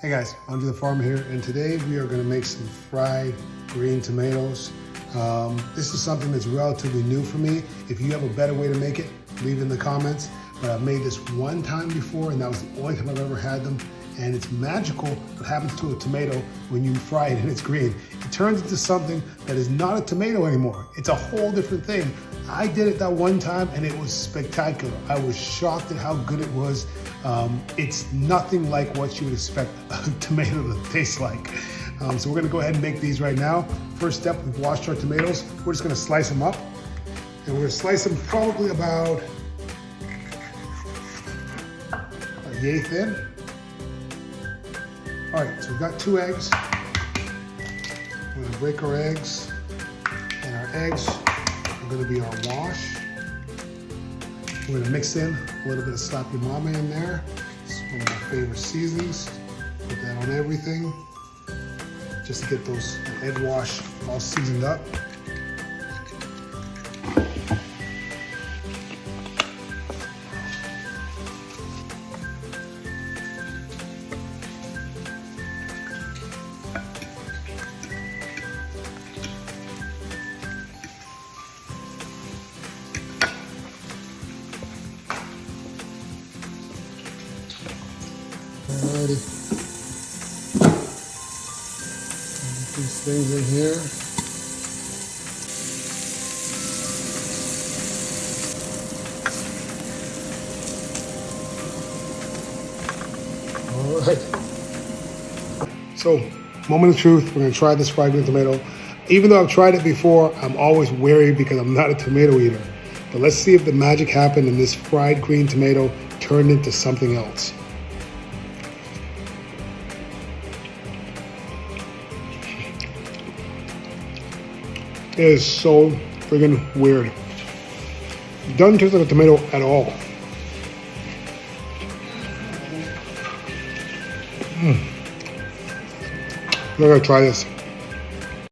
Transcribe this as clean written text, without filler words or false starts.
Hey guys, Andrethefarmer here, and today we are going to make some fried green tomatoes. This is something that's relatively new for me. If you have a better way to make it, leave it in the comments. But I've made this one time before, and that was the only time I've ever had them. And it's magical what happens to a tomato when you fry it and it's green. It turns into something that is not a tomato anymore. It's a whole different thing. I did it that one time and it was spectacular. I was shocked at how good it was. It's nothing like what you would expect a tomato to taste like. So we're gonna go ahead and make these right now. First step, we've washed our tomatoes. We're just gonna slice them up. And we're gonna slice them probably about yay thin. All right, so we've got 2 eggs. We're gonna break our eggs. And our eggs are gonna be our wash. We're gonna mix in a little bit of Slap Your Mama in there. It's one of my favorite seasonings. Put that on everything, just to get those egg wash all seasoned up. Alrighty. Get these things in here. Alright. So, moment of truth, we're gonna try this fried green tomato. Even though I've tried it before, I'm always wary because I'm not a tomato eater. But let's see if the magic happened and this fried green tomato turned into something else. It is so friggin' weird. It doesn't taste like a tomato at all. I'm gonna try this.